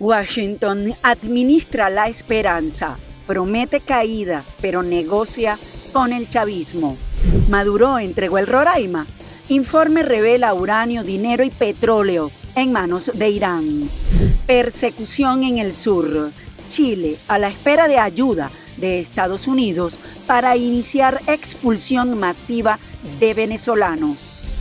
Washington administra la esperanza, promete caída, pero negocia con el chavismo. Maduro entregó el Roraima. Informe revela uranio, dinero y petróleo en manos de Irán. Persecución en el sur. Chile a la espera de ayuda de Estados Unidos para iniciar expulsión masiva de venezolanos.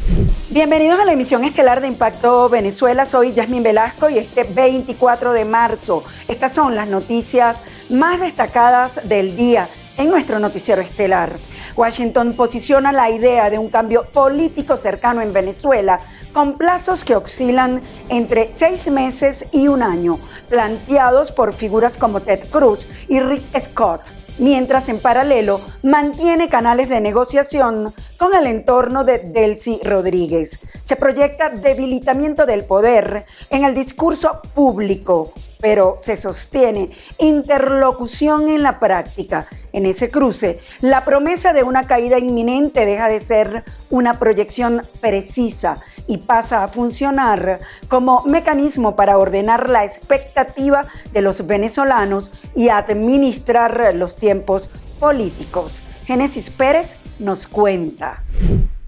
Bienvenidos a la emisión estelar de Impacto Venezuela. Soy Yasmín Velasco y este 24 de marzo. Estas son las noticias más destacadas del día en nuestro noticiero estelar. Washington posiciona la idea de un cambio político cercano en Venezuela con plazos que oscilan entre 6 meses y 1 año, planteados por figuras como Ted Cruz y Rick Scott, mientras en paralelo mantiene canales de negociación con el entorno de Delcy Rodríguez. Se proyecta debilitamiento del poder en el discurso público, pero se sostiene interlocución en la práctica. En ese cruce, la promesa de una caída inminente deja de ser una proyección precisa y pasa a funcionar como mecanismo para ordenar la expectativa de los venezolanos y administrar los tiempos políticos. Génesis Pérez nos cuenta.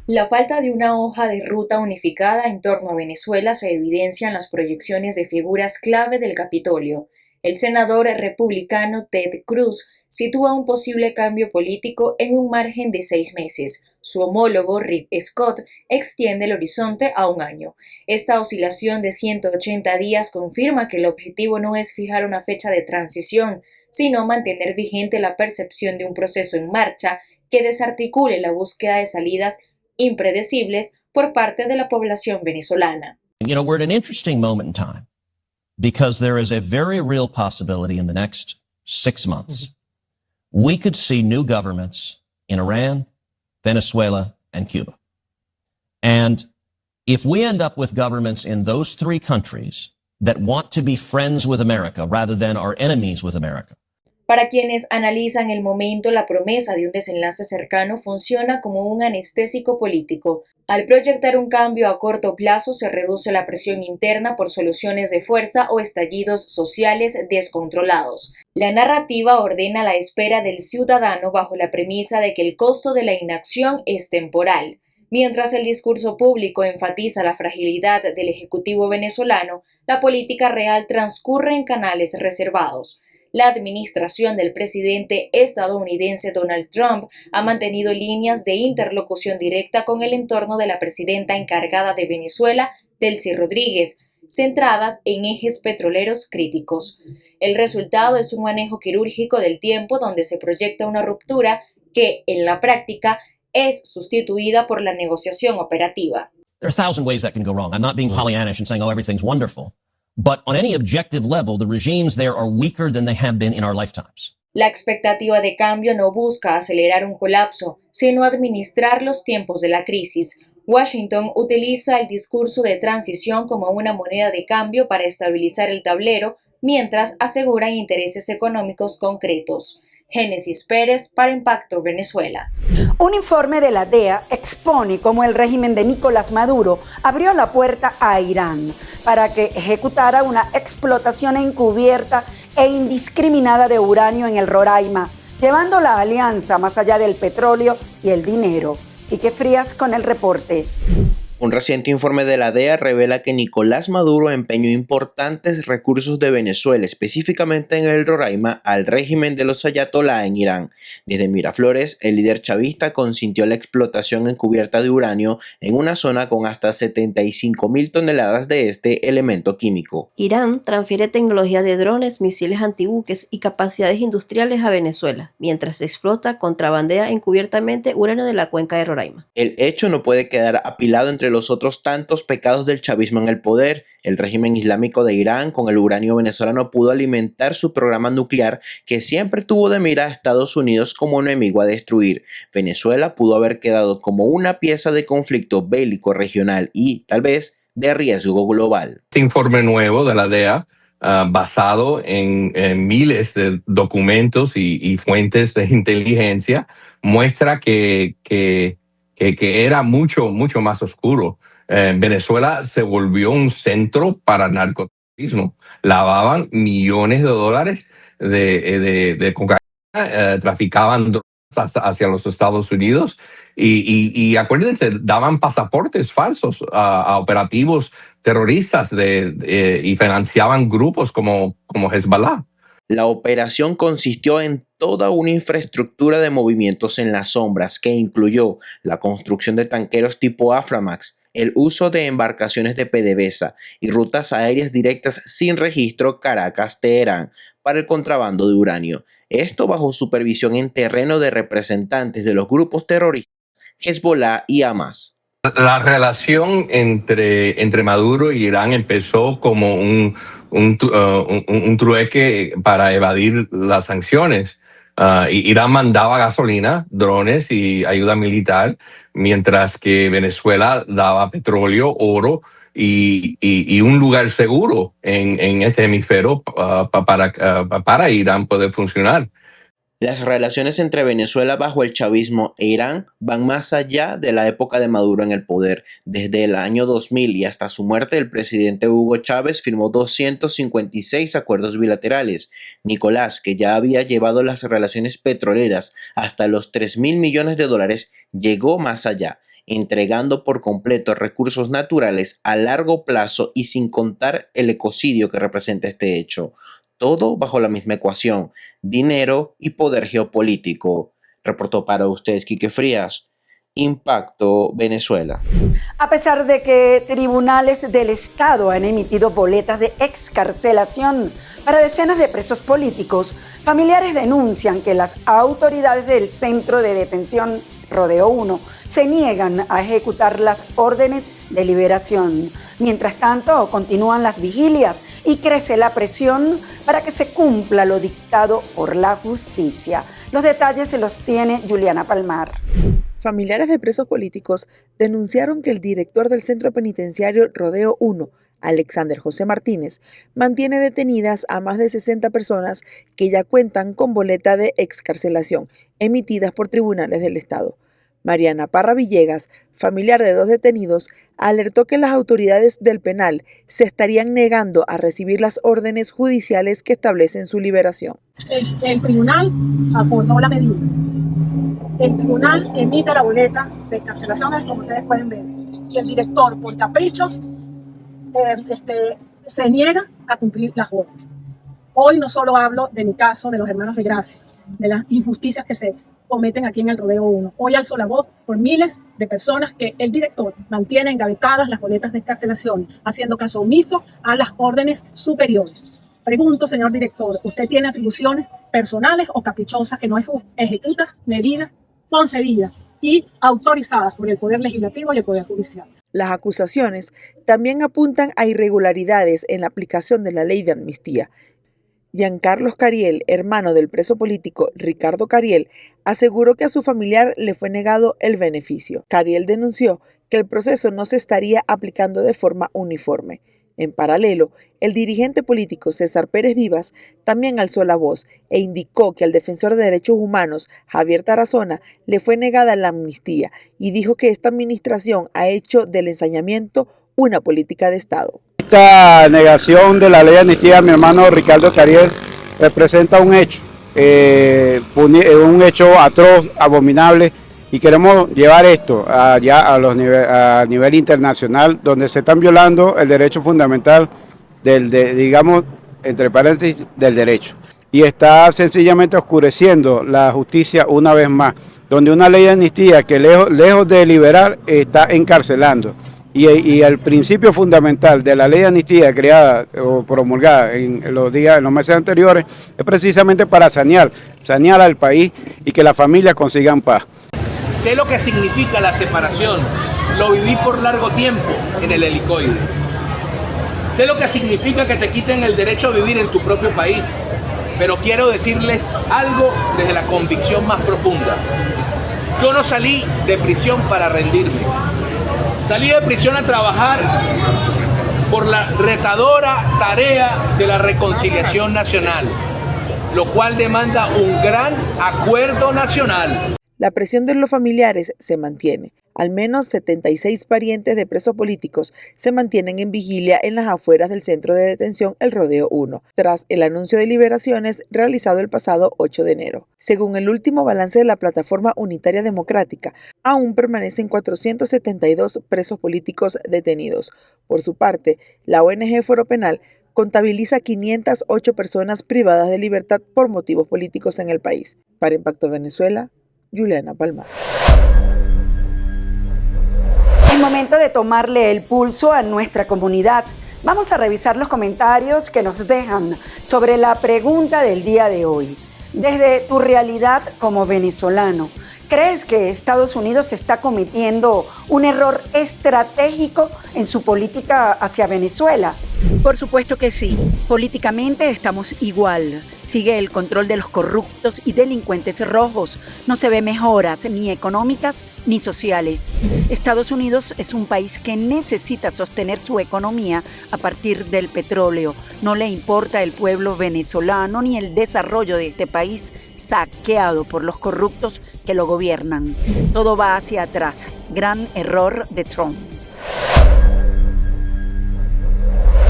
La falta de una hoja de ruta unificada en torno a Venezuela se evidencia en las proyecciones de figuras clave del Capitolio. El senador republicano Ted Cruz sitúa un posible cambio político en un margen de 6 meses. Su homólogo Rick Scott extiende el horizonte a 1 año. Esta oscilación de 180 días confirma que el objetivo no es fijar una fecha de transición, sino mantener vigente la percepción de un proceso en marcha que desarticule la búsqueda de salidas impredecibles por parte de la población venezolana. You know, we're at an interesting moment in time because there is a very real possibility in the next 6 months we could see new governments in Iran, Venezuela, and Cuba. And if we end up with governments in those 3 countries that want to be friends with America rather than are enemies with America. Para quienes analizan el momento, la promesa de un desenlace cercano funciona como un anestésico político. Al proyectar un cambio a corto plazo, se reduce la presión interna por soluciones de fuerza o estallidos sociales descontrolados. La narrativa ordena la espera del ciudadano bajo la premisa de que el costo de la inacción es temporal. Mientras el discurso público enfatiza la fragilidad del Ejecutivo venezolano, la política real transcurre en canales reservados. La administración del presidente estadounidense Donald Trump ha mantenido líneas de interlocución directa con el entorno de la presidenta encargada de Venezuela, Delcy Rodríguez, centradas en ejes petroleros críticos. El resultado es un manejo quirúrgico del tiempo donde se proyecta una ruptura que, en la práctica, es sustituida por la negociación operativa. There are 1,000 ways that can go wrong. I'm not being Pollyannish and saying, oh, everything's wonderful. But on any objective level, the regimes there are weaker than they have been in our lifetimes. La expectativa de cambio no busca acelerar un colapso, sino administrar los tiempos de la crisis. Washington utiliza el discurso de transición como una moneda de cambio para estabilizar el tablero, mientras aseguran intereses económicos concretos. Génesis Pérez para Impacto Venezuela. Un informe de la DEA expone cómo el régimen de Nicolás Maduro abrió la puerta a Irán para que ejecutara una explotación encubierta e indiscriminada de uranio en el Roraima, llevando la alianza más allá del petróleo y el dinero. Quique Frías con el reporte. Un reciente informe de la DEA revela que Nicolás Maduro empeñó importantes recursos de Venezuela, específicamente en el Roraima, al régimen de los ayatolá en Irán. Desde Miraflores, el líder chavista consintió la explotación encubierta de uranio en una zona con hasta 75.000 toneladas de este elemento químico. Irán transfiere tecnología de drones, misiles antibuques y capacidades industriales a Venezuela, mientras se explota, contrabandea encubiertamente uranio de la cuenca de Roraima. El hecho no puede quedar apilado entre los otros tantos pecados del chavismo en el poder. El régimen islámico de Irán con el uranio venezolano pudo alimentar su programa nuclear que siempre tuvo de mira a Estados Unidos como enemigo a destruir. Venezuela pudo haber quedado como una pieza de conflicto bélico regional y, tal vez, de riesgo global. Este informe nuevo de la DEA, basado en miles de documentos y fuentes de inteligencia, muestra que era mucho más oscuro. Venezuela se volvió un centro para narcotráfico. lavaban millones de dólares de cocaína, traficaban drogas hacia los Estados Unidos y acuérdense, daban pasaportes falsos a operativos terroristas y financiaban grupos como Hezbollah. La operación consistió en toda una infraestructura de movimientos en las sombras que incluyó la construcción de tanqueros tipo Aframax, el uso de embarcaciones de PDVSA y rutas aéreas directas sin registro Caracas-Teherán para el contrabando de uranio. Esto bajo supervisión en terreno de representantes de los grupos terroristas Hezbollah y Hamas. La relación entre Maduro y Irán empezó como un trueque para evadir las sanciones. Irán mandaba gasolina, drones y ayuda militar, mientras que Venezuela daba petróleo, oro y un lugar seguro en este hemisferio para Irán poder funcionar. Las relaciones entre Venezuela bajo el chavismo e Irán van más allá de la época de Maduro en el poder. Desde el año 2000 y hasta su muerte, el presidente Hugo Chávez firmó 256 acuerdos bilaterales. Nicolás, que ya había llevado las relaciones petroleras hasta los $3.000 millones, llegó más allá, entregando por completo recursos naturales a largo plazo y sin contar el ecocidio que representa este hecho. Todo bajo la misma ecuación, dinero y poder geopolítico. Reportó para ustedes Quique Frías, Impacto Venezuela. A pesar de que tribunales del Estado han emitido boletas de excarcelación para decenas de presos políticos, familiares denuncian que las autoridades del Centro de Detención Rodeo 1 se niegan a ejecutar las órdenes de liberación. Mientras tanto, continúan las vigilias y crece la presión para que se cumpla lo dictado por la justicia. Los detalles se los tiene Juliana Palmar. Familiares de presos políticos denunciaron que el director del centro penitenciario Rodeo 1, Alexander José Martínez, mantiene detenidas a más de 60 personas que ya cuentan con boleta de excarcelación emitidas por tribunales del Estado. Mariana Parra Villegas, familiar de 2 detenidos, alertó que las autoridades del penal se estarían negando a recibir las órdenes judiciales que establecen su liberación. El tribunal acordó la medida. El tribunal emite la boleta de excarcelación, como ustedes pueden ver, y el director, por capricho, se niega a cumplir las órdenes. Hoy no solo hablo de mi caso, de los hermanos de Gracia, de las injusticias que se cometen aquí en el Rodeo 1. Hoy alzo la voz por miles de personas que el director mantiene engavetadas las boletas de excarcelación, haciendo caso omiso a las órdenes superiores. Pregunto, señor director, ¿usted tiene atribuciones personales o caprichosas que no ejecuta medidas concedidas y autorizadas por el Poder Legislativo y el Poder Judicial? Las acusaciones también apuntan a irregularidades en la aplicación de la ley de amnistía. Giancarlos Cariel, hermano del preso político Ricardo Cariel, aseguró que a su familiar le fue negado el beneficio. Cariel denunció que el proceso no se estaría aplicando de forma uniforme. En paralelo, el dirigente político César Pérez Vivas también alzó la voz e indicó que al defensor de derechos humanos, Javier Tarazona, le fue negada la amnistía y dijo que esta administración ha hecho del ensañamiento una política de Estado. Esta negación de la ley de amnistía a mi hermano Ricardo Cariel representa un hecho atroz, abominable, y queremos llevar esto a nivel internacional, donde se están violando el derecho fundamental digamos, entre paréntesis, del derecho. Y está sencillamente oscureciendo la justicia una vez más, donde una ley de amnistía que lejos de liberar está encarcelando. Y el principio fundamental de la ley de amnistía creada o promulgada en los meses anteriores es precisamente para sanear al país y que las familias consigan paz. Sé lo que significa la separación, lo viví por largo tiempo en el helicoide. Sé lo que significa que te quiten el derecho a vivir en tu propio país, pero quiero decirles algo desde la convicción más profunda. Yo no salí de prisión para rendirme. Salí de prisión a trabajar por la retadora tarea de la reconciliación nacional, lo cual demanda un gran acuerdo nacional. La presión de los familiares se mantiene. Al menos 76 parientes de presos políticos se mantienen en vigilia en las afueras del centro de detención El Rodeo 1, tras el anuncio de liberaciones realizado el pasado 8 de enero. Según el último balance de la Plataforma Unitaria Democrática, aún permanecen 472 presos políticos detenidos. Por su parte, la ONG Foro Penal contabiliza 508 personas privadas de libertad por motivos políticos en el país. Para Impacto Venezuela, Juliana Palmar. Es momento de tomarle el pulso a nuestra comunidad. Vamos a revisar los comentarios que nos dejan sobre la pregunta del día de hoy. Desde tu realidad como venezolano, ¿crees que Estados Unidos está cometiendo un error estratégico en su política hacia Venezuela? Por supuesto que sí. Políticamente estamos igual. Sigue el control de los corruptos y delincuentes rojos. No se ve mejoras ni económicas ni sociales. Estados Unidos es un país que necesita sostener su economía a partir del petróleo. No le importa el pueblo venezolano ni el desarrollo de este país saqueado por los corruptos que lo gobiernan. Todo va hacia atrás. Gran error de Trump.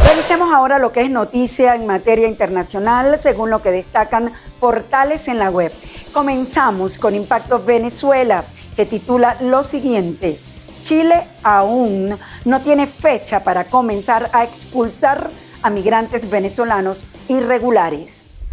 Revisemos ahora lo que es noticia en materia internacional, según lo que destacan portales en la web. Comenzamos con Impacto Venezuela, que titula lo siguiente: Chile aún no tiene fecha para comenzar a expulsar a migrantes venezolanos irregulares.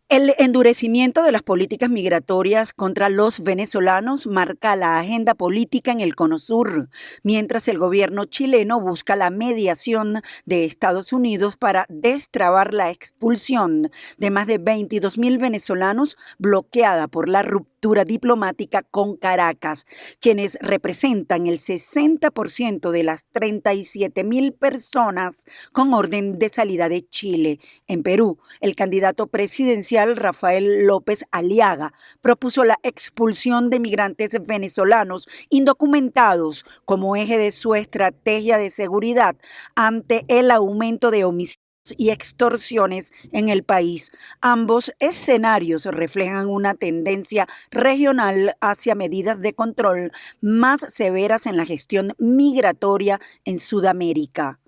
El endurecimiento de las políticas migratorias contra los venezolanos marca la agenda política en el Cono Sur, mientras el gobierno chileno busca la mediación de Estados Unidos para destrabar la expulsión de más de 22.000 venezolanos bloqueada por la ruptura diplomática con Caracas, quienes representan el 60% de las 37.000 personas con orden de salida de Chile. En Perú, el candidato presidencial Rafael López Aliaga propuso la expulsión de migrantes venezolanos indocumentados como eje de su estrategia de seguridad ante el aumento de homicidios y extorsiones en el país. Ambos escenarios reflejan una tendencia regional hacia medidas de control más severas en la gestión migratoria en Sudamérica.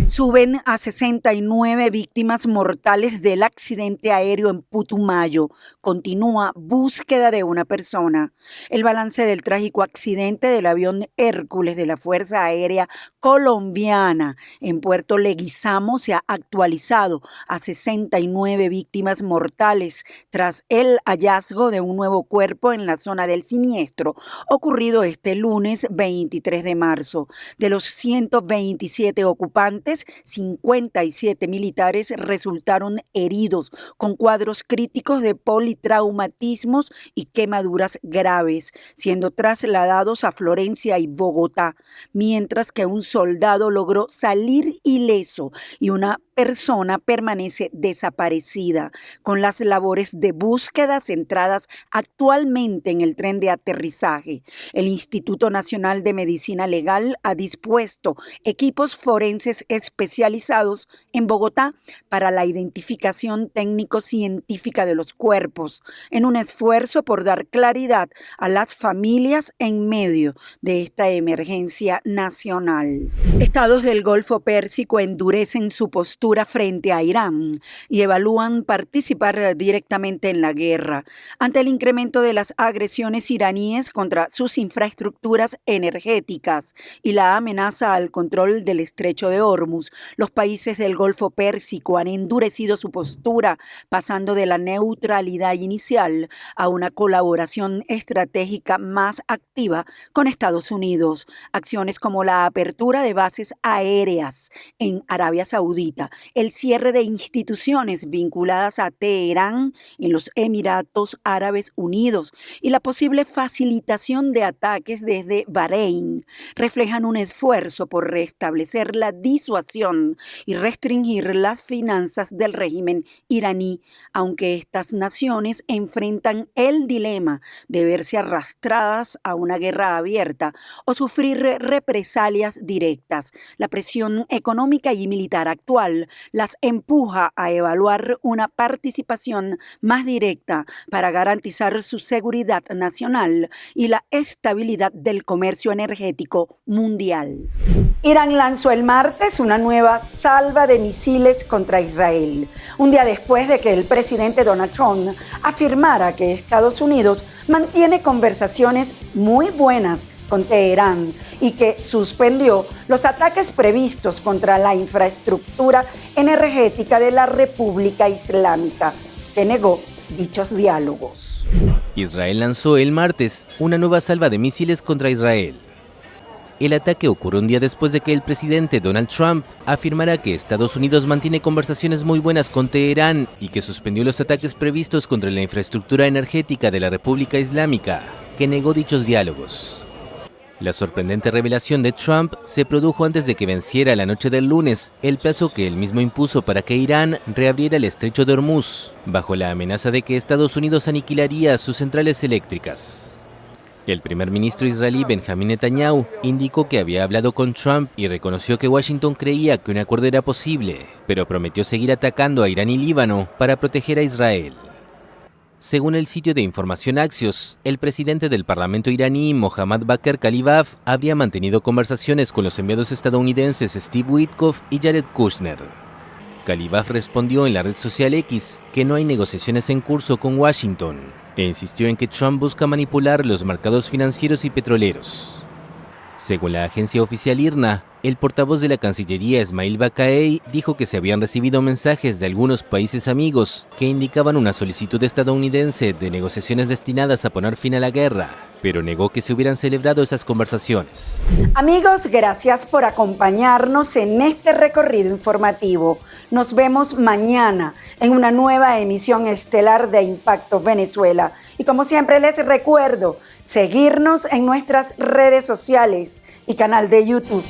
Suben a 69 víctimas mortales del accidente aéreo en Putumayo. Continúa búsqueda de una persona. El balance del trágico accidente del avión Hércules de la Fuerza Aérea Colombiana en Puerto Leguizamo se ha actualizado a 69 víctimas mortales tras el hallazgo de un nuevo cuerpo en la zona del siniestro, ocurrido este lunes 23 de marzo. De los 127 ocupantes, 57 militares resultaron heridos con cuadros críticos de politraumatismos y quemaduras graves, siendo trasladados a Florencia y Bogotá, mientras que un soldado logró salir ileso y una persona permanece desaparecida, con las labores de búsqueda centradas actualmente en el tren de aterrizaje. El Instituto Nacional de Medicina Legal ha dispuesto equipos forenses especializados en Bogotá para la identificación técnico-científica de los cuerpos, en un esfuerzo por dar claridad a las familias en medio de esta emergencia nacional. Estados del Golfo Pérsico endurecen su postura frente a Irán y evalúan participar directamente en la guerra. Ante el incremento de las agresiones iraníes contra sus infraestructuras energéticas y la amenaza al control del estrecho de Hormuz, los países del Golfo Pérsico han endurecido su postura, pasando de la neutralidad inicial a una colaboración estratégica más activa con Estados Unidos. Acciones como la apertura de bases aéreas en Arabia Saudita, el cierre de instituciones vinculadas a Teherán en los Emiratos Árabes Unidos y la posible facilitación de ataques desde Bahrein reflejan un esfuerzo por restablecer la disuasión y restringir las finanzas del régimen iraní, aunque estas naciones enfrentan el dilema de verse arrastradas a una guerra abierta o sufrir represalias directas. La presión económica y militar actual mundial las empuja a evaluar una participación más directa para garantizar su seguridad nacional y la estabilidad del comercio energético mundial. Irán lanzó el martes una nueva salva de misiles contra Israel, un día después de que el presidente Donald Trump afirmara que Estados Unidos mantiene conversaciones muy buenas con Teherán y que suspendió los ataques previstos contra la infraestructura energética de la República Islámica, que negó dichos diálogos. Israel lanzó el martes una nueva salva de misiles contra Israel. El ataque ocurrió un día después de que el presidente Donald Trump afirmara que Estados Unidos mantiene conversaciones muy buenas con Teherán y que suspendió los ataques previstos contra la infraestructura energética de la República Islámica, que negó dichos diálogos. La sorprendente revelación de Trump se produjo antes de que venciera la noche del lunes el plazo que él mismo impuso para que Irán reabriera el estrecho de Hormuz, bajo la amenaza de que Estados Unidos aniquilaría sus centrales eléctricas. El primer ministro israelí Benjamin Netanyahu indicó que había hablado con Trump y reconoció que Washington creía que un acuerdo era posible, pero prometió seguir atacando a Irán y Líbano para proteger a Israel. Según el sitio de información Axios, el presidente del parlamento iraní, Mohammad Bakr Kalibaf, habría mantenido conversaciones con los enviados estadounidenses Steve Witkoff y Jared Kushner. Kalibaf respondió en la red social X que no hay negociaciones en curso con Washington e insistió en que Trump busca manipular los mercados financieros y petroleros. Según la agencia oficial IRNA, el portavoz de la Cancillería, Esmail Baqaei, dijo que se habían recibido mensajes de algunos países amigos que indicaban una solicitud estadounidense de negociaciones destinadas a poner fin a la guerra, pero negó que se hubieran celebrado esas conversaciones. Amigos, gracias por acompañarnos en este recorrido informativo. Nos vemos mañana en una nueva emisión estelar de Impacto Venezuela. Y como siempre les recuerdo, seguirnos en nuestras redes sociales y canal de YouTube.